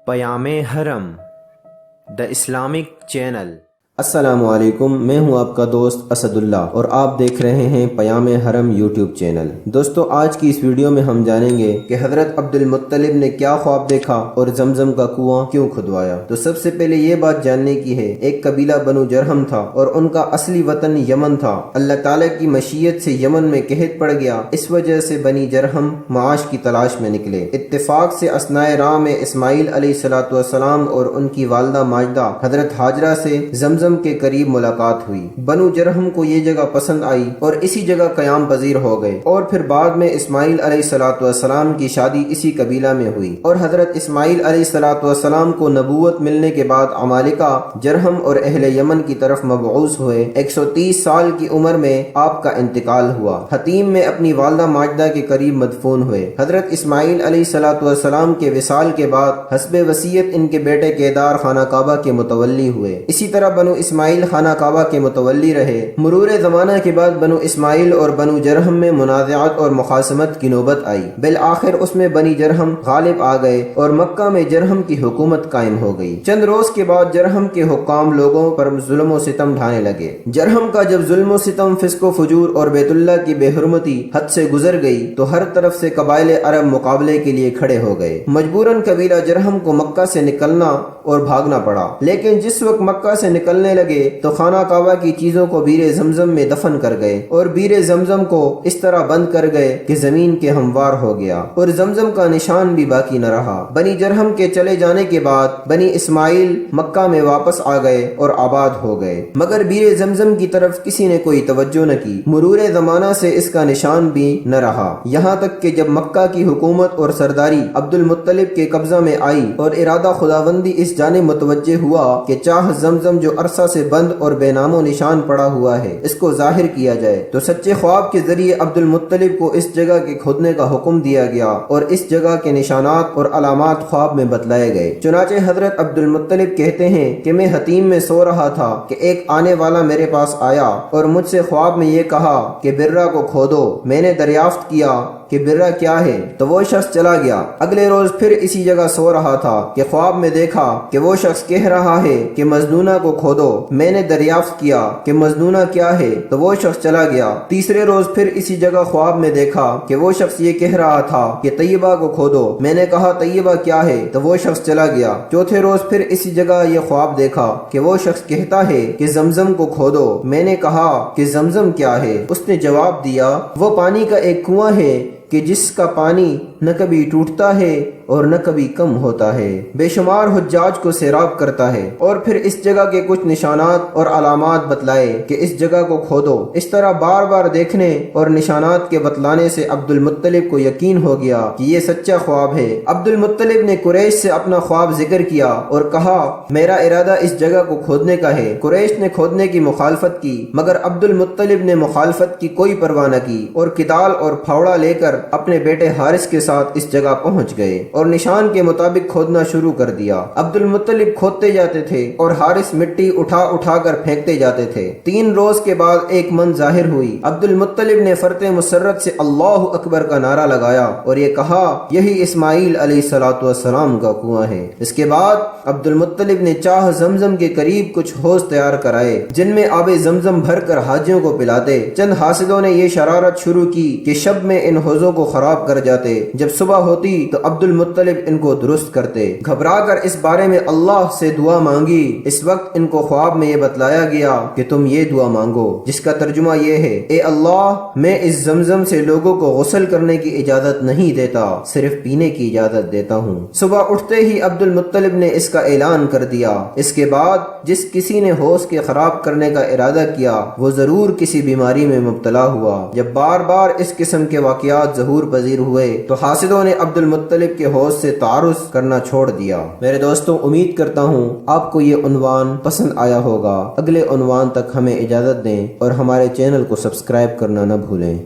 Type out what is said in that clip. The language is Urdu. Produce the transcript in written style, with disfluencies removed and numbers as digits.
پیام حرم دا اسلامک چینل۔ السلام علیکم، میں ہوں آپ کا دوست اسد اللہ اور آپ دیکھ رہے ہیں پیام حرم یوٹیوب چینل۔ دوستو، آج کی اس ویڈیو میں ہم جانیں گے کہ حضرت عبد المطلب نے کیا خواب دیکھا اور زمزم کا کنواں کیوں کھدوایا۔ تو سب سے پہلے یہ بات جاننے کی ہے، ایک قبیلہ بنو جرہم تھا اور ان کا اصلی وطن یمن تھا۔ اللہ تعالیٰ کی مشیت سے یمن میں قحط پڑ گیا، اس وجہ سے بنی جرہم معاش کی تلاش میں نکلے۔ اتفاق سے اثناء راہ میں اسماعیل علیہ السلام اور ان کی والدہ ماجدہ حضرت ہاجرہ سے زمزم کے قریب ملاقات ہوئی۔ بنو جرہم کو یہ جگہ پسند آئی اور اسی جگہ قیام پذیر ہو گئے، اور پھر بعد میں اسماعیل علیہ السلام کی شادی اسی قبیلہ میں ہوئی، اور حضرت اسماعیل علیہ السلام کو نبوت ملنے کے بعد عمالقہ جرہم اور اہل یمن کی طرف مبعوث ہوئے۔ 130 سال کی عمر میں آپ کا انتقال ہوا۔ حتیم میں اپنی والدہ ماجدہ کے قریب مدفون ہوئے۔ حضرت اسماعیل علیہ السلام کے وصال کے بعد حسب وصیت ان کے بیٹے کیدار خانہ کعبہ کے متولی ہوئے۔ اسی طرح بنو اسماعیل خانہ کعبہ کے متولی رہے۔ مرور زمانہ کے بعد بنو اسماعیل اور بنو جرہم میں منازعات اور مخاصمت کی نوبت آئی۔ بالآخر اس میں بنی جرہم غالب آ گئے اور مکہ میں جرہم کی حکومت قائم ہو گئی۔ چند روز کے بعد جرہم کے حکام لوگوں پر ظلم و ستم ڈھانے لگے۔ جرہم کا جب ظلم و ستم، فسق و فجور اور بیت اللہ کی بے حرمتی حد سے گزر گئی تو ہر طرف سے قبائل عرب مقابلے کے لیے کھڑے ہو گئے۔ مجبوراً قبیلہ جرہم کو مکہ سے نکلنا اور بھاگنا پڑا، لیکن جس وقت مکہ سے نکلنے لگے تو خانہ کعبہ کی چیزوں کو بیر زمزم میں دفن کر گئے اور بیر زمزم کو اس طرح بند کر گئے کہ زمین کے ہموار ہو گیا اور زمزم کا نشان بھی باقی نہ رہا۔ بنی جرہم کے چلے جانے کے بعد بنی اسماعیل مکہ میں واپس آ گئے اور آباد ہو گئے، مگر بیر زمزم کی طرف کسی نے کوئی توجہ نہ کی۔ مرور زمانہ سے اس کا نشان بھی نہ رہا، یہاں تک کہ جب مکہ کی حکومت اور سرداری عبد المطلب کے قبضہ میں آئی اور ارادہ خداوندی اس جانب متوجہ ہوا کہ چاہ زمزم جو عرصہ سے بند اور بے نام و نشان پڑا ہوا ہے، اس کو ظاہر کیا جائے، تو سچے خواب کے ذریعے عبد المطلب کو اس جگہ کے کھودنے کا حکم دیا گیا اور اس جگہ کے نشانات اور علامات خواب میں بتلائے گئے۔ چنانچہ حضرت عبد المطلب کہتے ہیں کہ میں حتیم میں سو رہا تھا کہ ایک آنے والا میرے پاس آیا اور مجھ سے خواب میں یہ کہا کہ برہ کو کھودو۔ میں نے دریافت کیا کہ برہ کیا ہے تو وہ شخص چلا گیا۔ اگلے روز پھر اسی جگہ سو رہا تھا کہ خواب میں دیکھا کہ وہ شخص کہہ رہا ہے کہ مجنونہ کو کھودو۔ میں نے دریافت کیا کہ مجنونہ کیا ہے تو وہ شخص چلا گیا۔ تیسرے روز پھر اسی جگہ خواب میں دیکھا کہ وہ شخص یہ کہہ رہا تھا کہ طیبہ کو کھودو۔ میں نے کہا طیبہ کیا ہے تو وہ شخص چلا گیا۔ چوتھے روز پھر اسی جگہ یہ خواب دیکھا کہ وہ شخص کہتا ہے کہ زمزم کو کھودو۔ میں نے کہا کہ زمزم کیا ہے؟ اس نے جواب دیا، وہ پانی کا ایک کنواں ہے کہ جس کا پانی نہ کبھی ٹوٹتا ہے اور نہ کبھی کم ہوتا ہے، بے شمار حجاج کو سیراب کرتا ہے۔ اور پھر اس جگہ کے کچھ نشانات اور علامات بتلائے کہ اس جگہ کو کھودو۔ اس طرح بار بار دیکھنے اور نشانات کے بتلانے سے عبد المطلب کو یقین ہو گیا کہ یہ سچا خواب ہے۔ عبد المطلب نے قریش سے اپنا خواب ذکر کیا اور کہا، میرا ارادہ اس جگہ کو کھودنے کا ہے۔ قریش نے کھودنے کی مخالفت کی، مگر عبد المطلب نے مخالفت کی کوئی پرواہ نہ کی اور کدال اور پھاوڑا لے کر اپنے بیٹے حارث کے ساتھ اس جگہ پہنچ گئے اور نشان کے مطابق کھودنا شروع کر دیا۔ عبد المطلب کھودتے جاتے تھے اور حارث مٹی اٹھا اٹھا کر پھینکتے جاتے تھے۔ 3 روز کے بعد ایک من ظاہر ہوئی۔ عبد المطلب نے فرط مسرت سے اللہ اکبر کا نعرہ لگایا اور یہ کہا، یہی اسماعیل علیہ السلام کا کنواں ہے۔ اس کے بعد عبد المطلب نے چاہ زمزم کے قریب کچھ حوض تیار کرائے جن میں آب زمزم بھر کر حاجیوں کو پلاتے۔ چند حاسدوں نے یہ شرارت شروع کی کہ شب میں ان حوضوں کو خراب کر جاتے، جب صبح ہوتی تو عبد المطلب ان کو درست کرتے۔ گھبرا کر اس بارے میں اللہ سے دعا مانگی۔ اس وقت ان کو خواب میں یہ بتلایا گیا کہ تم یہ دعا مانگو، جس کا ترجمہ یہ ہے، اے اللہ، میں اس زمزم سے لوگوں کو غسل کرنے کی اجازت نہیں دیتا، صرف پینے کی اجازت دیتا ہوں۔ صبح اٹھتے ہی عبد المطلب نے اس کا اعلان کر دیا۔ اس کے بعد جس کسی نے حوض کے خراب کرنے کا ارادہ کیا وہ ضرور کسی بیماری میں مبتلا ہوا۔ جب بار بار اس قسم کے واقعات ظہور پذیر ہوئے تو حاسدوں نے عبد المطلب کے حوض سے تعارض کرنا چھوڑ دیا۔ میرے دوستوں، امید کرتا ہوں آپ کو یہ عنوان پسند آیا ہوگا۔ اگلے عنوان تک ہمیں اجازت دیں اور ہمارے چینل کو سبسکرائب کرنا نہ بھولیں۔